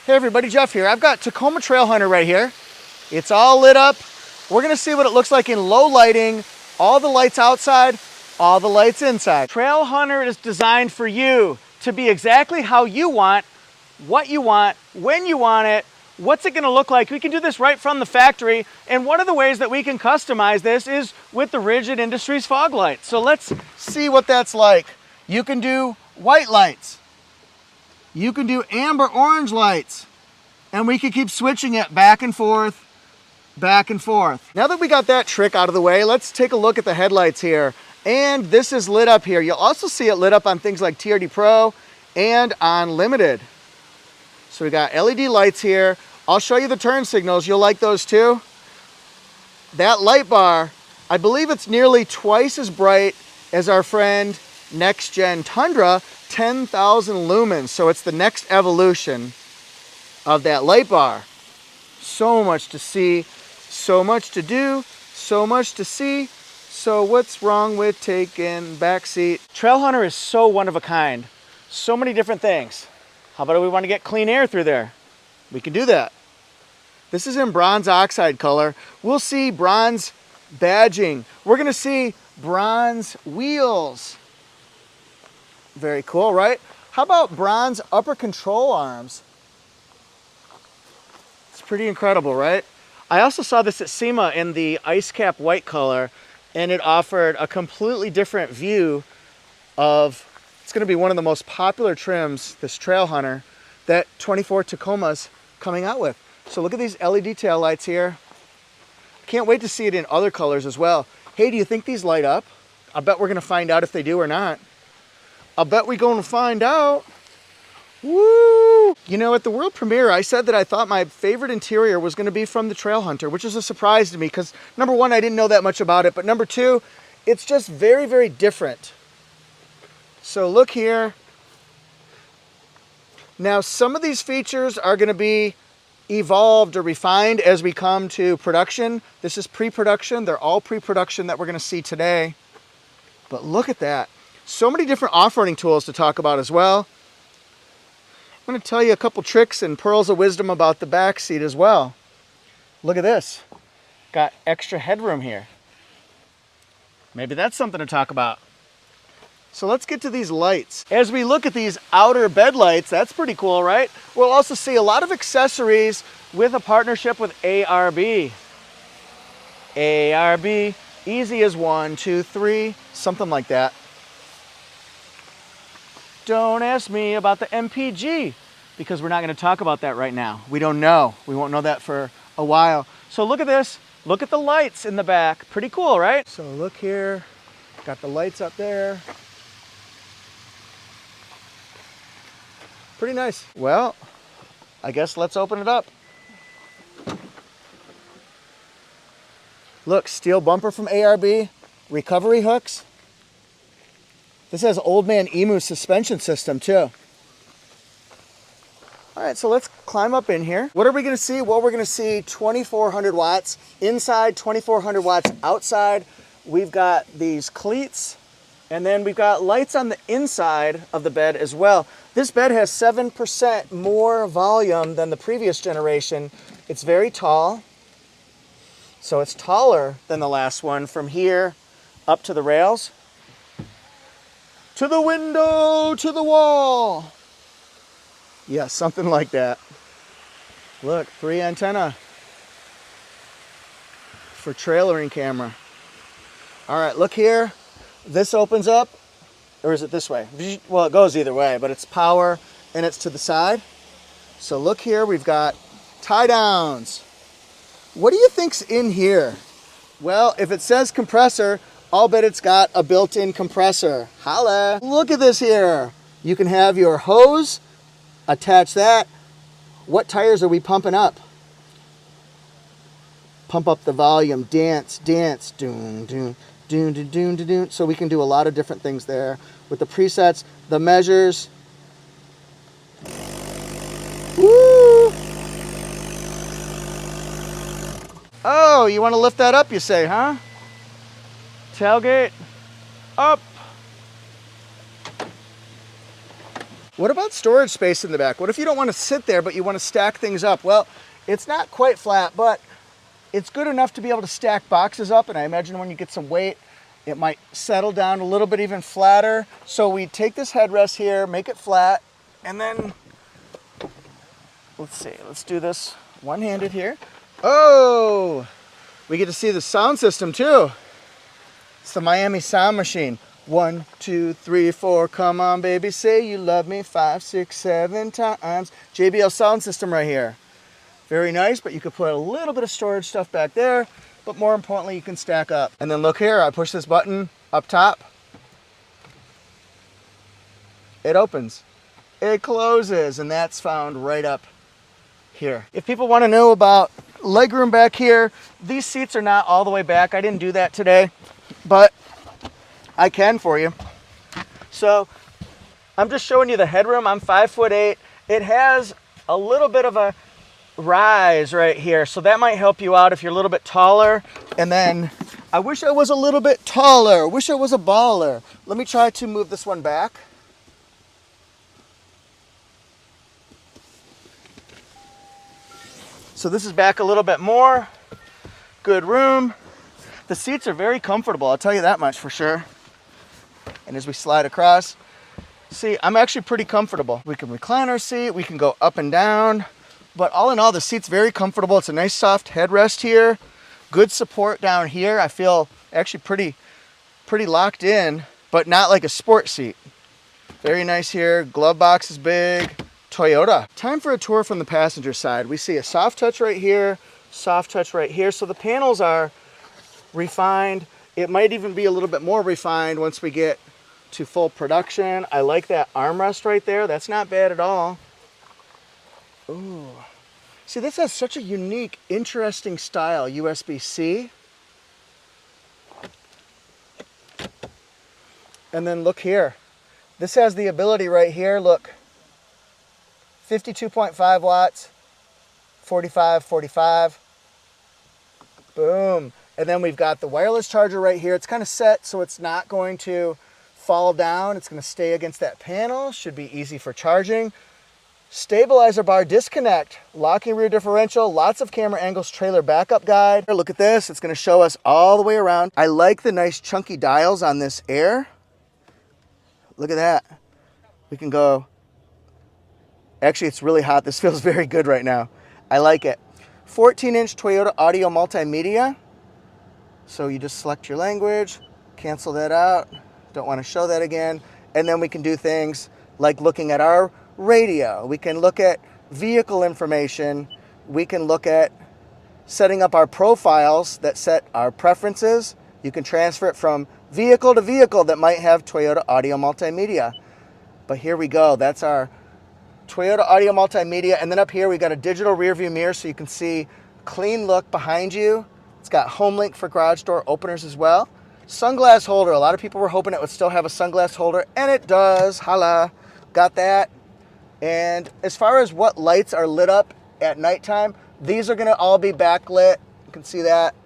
Hey everybody, Jeff here. I've got Tacoma Trailhunter right here. It's all lit up. We're gonna see what it looks like in low lighting, all the lights outside, all the lights inside. Trailhunter is designed for you to be exactly how you want, what you want, when you want it. What's it gonna look like? We can do this right from the factory, and one of the ways that we can customize this is with the Rigid Industries fog lights. So let's see what that's like. You can do white lights. You can do amber orange lights, and we can keep switching it back and forth, back and forth. Now that we got that trick out of the way, let's take a look at the headlights here. And this is lit up here. You'll also see it lit up on things like TRD Pro and on Limited. So we got LED lights here. I'll show you the turn signals. You'll like those too. That light bar, I believe it's nearly twice as bright as our friend Next Gen Tundra, 10,000 lumens. So it's the next evolution of that light bar. So much to see, so much to do, so much to see. So what's wrong with taking back seat? Trailhunter is so one of a kind. So many different things. How about if we want to get clean air through there? We can do that. This is in bronze oxide color. We'll see bronze badging. We're gonna see bronze wheels. Very cool, right? How about bronze upper control arms? It's pretty incredible, right? I also saw this at SEMA in the ice cap white color, and it offered a completely different view of, it's gonna be one of the most popular trims, this Trailhunter, that 24 Tacoma's coming out with. So look at these LED tail lights here. Can't wait to see it in other colors as well. Hey, do you think these light up? I bet we're gonna find out if they do or not. I'll bet we're going to find out. Woo! You know, at the world premiere, I said that I thought my favorite interior was going to be from the Trailhunter, which is a surprise to me because, number one, I didn't know that much about it, but number two, it's just very, very different. So look here. Now, some of these features are going to be evolved or refined as we come to production. This is pre-production. They're all pre-production that we're going to see today. But look at that. So many different off-roading tools to talk about as well. I'm going to tell you a couple tricks and pearls of wisdom about the back seat as well. Look at this. Got extra headroom here. Maybe that's something to talk about. So let's get to these lights. As we look at these outer bed lights, that's pretty cool, right? We'll also see a lot of accessories with a partnership with ARB. ARB, easy as 1, 2, 3, something like that. Don't ask me about the MPG because we're not going to talk about that right now. We don't know. We won't know that for a while. So look at this. Look at the lights in the back. Pretty cool, right? So look here. Got the lights up there. Pretty nice. Well, I guess let's open it up. Look, steel bumper from ARB, recovery hooks. This has Old Man Emu suspension system too. All right, so let's climb up in here. What are we gonna see? Well, we're gonna see 2,400 watts inside, 2,400 watts outside. We've got these cleats, and then we've got lights on the inside of the bed as well. This bed has 7% more volume than the previous generation. It's very tall, so it's taller than the last one from here up to the rails. To the window, to the wall. Yeah, something like that. Look, 3 antenna for trailering camera. All right, look here. This opens up, or is it this way? Well, it goes either way, but it's power and it's to the side. So look here, we've got tie downs. What do you think's in here? Well, if it says compressor, I'll bet it's got a built-in compressor. Holla! Look at this here. You can have your hose, attach that. What tires are we pumping up? Pump up the volume, dance, dance, doon, doon, doon, doon, doon, doon, doon. So we can do a lot of different things there with the presets, the measures. Woo! Oh, you want to lift that up, you say, huh? Tailgate up. What about storage space in the back? What if you don't want to sit there, but you want to stack things up? Well, it's not quite flat, but it's good enough to be able to stack boxes up. And I imagine when you get some weight, it might settle down a little bit even flatter. So we take this headrest here, make it flat, and then, let's see, let's do this one-handed here. Oh, we get to see the sound system too. It's the Miami Sound Machine. 1, 2, 3, 4, come on baby, say you love me 5, 6, 7 times. JBL sound system right here. Very nice, but you could put a little bit of storage stuff back there, but more importantly, you can stack up. And then look here, I push this button up top. It opens, it closes, and that's found right up here. If people want to know about legroom back here, these seats are not all the way back. I didn't do that today, but I can for you. So I'm just showing you the headroom. I'm 5'8". It has a little bit of a rise right here, so that might help you out if you're a little bit taller. And then I wish I was a little bit taller. Wish I was a baller. Let me try to move this one back. So this is back a little bit more. Good room. The seats are very comfortable, I'll tell you that much for sure. And as we slide across, see, I'm actually pretty comfortable. We can recline our seat, we can go up and down, but all in all, the seat's very comfortable. It's a nice soft headrest here, good support down here. I feel actually pretty locked in, but not like a sport seat. Very nice here, glove box is big. Toyota. Time for a tour from the passenger side. We see a soft touch right here, soft touch right here. So the panels are refined. It might even be a little bit more refined once we get to full production. I like that armrest right there. That's not bad at all. Ooh. See, this has such a unique, interesting style, USB-C. And then look here. This has the ability right here, look. 52.5 watts, 45, 45. Boom. And then we've got the wireless charger right here. It's kind of set so it's not going to fall down. It's going to stay against that panel. Should be easy for charging. Stabilizer bar disconnect, locking rear differential, lots of camera angles, trailer backup guide. Look at this. It's going to show us all the way around. I like the nice chunky dials on this Air. Look at that. We can go. Actually, it's really hot. This feels very good right now. I like it. 14-inch Toyota audio multimedia. So you just select your language, cancel that out. Don't want to show that again. And then we can do things like looking at our radio. We can look at vehicle information. We can look at setting up our profiles that set our preferences. You can transfer it from vehicle to vehicle that might have Toyota audio multimedia. But here we go. That's our Toyota audio multimedia. And then up here we got a digital rear view mirror so you can see clean look behind you. It's got home link for garage door openers as well. Sunglass holder. A lot of people were hoping it would still have a sunglass holder, and it does. Holla. Got that. And as far as what lights are lit up at nighttime, these are going to all be backlit. You can see that.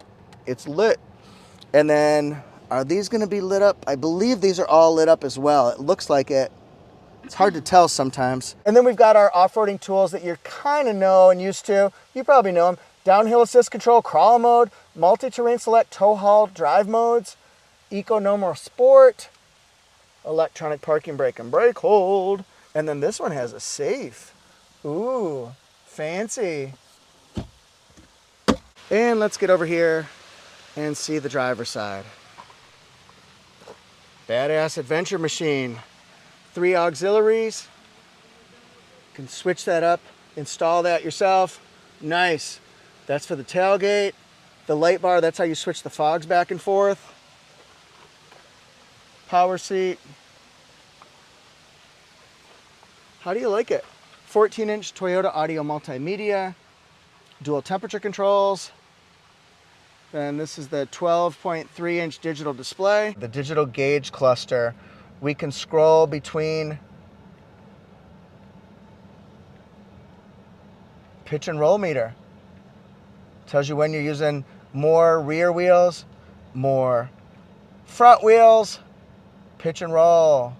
It's lit. And then are these going to be lit up? I believe these are all lit up as well. It looks like it. It's hard to tell sometimes. And then we've got our off-roading tools that you kind of know and used to. You probably know them. Downhill assist control, crawl mode, multi-terrain select, tow haul, drive modes, eco no more sport, electronic parking brake and brake hold. And then this one has a safe. Ooh, fancy. And let's get over here and see the driver's side. Badass adventure machine. 3 auxiliaries. You can switch that up, install that yourself. Nice. That's for the tailgate. The light bar, that's how you switch the fogs back and forth. Power seat. How do you like it? 14-inch Toyota audio multimedia. Dual temperature controls. Then this is the 12.3-inch digital display. The digital gauge cluster. We can scroll between pitch and roll meter. Tells you when you're using more rear wheels, more front wheels, pitch and roll,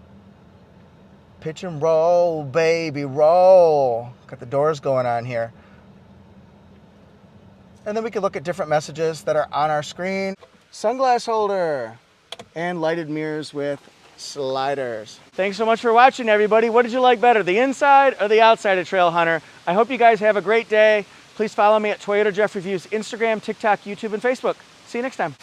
Pitch and roll, baby, roll. Got the doors going on here. And then we can look at different messages that are on our screen. Sunglass holder and lighted mirrors with sliders. Thanks so much for watching, everybody. What did you like better, the inside or the outside of Trailhunter? I hope you guys have a great day. Please follow me at Toyota Jeff Reviews, Instagram, TikTok, YouTube, and Facebook. See you next time.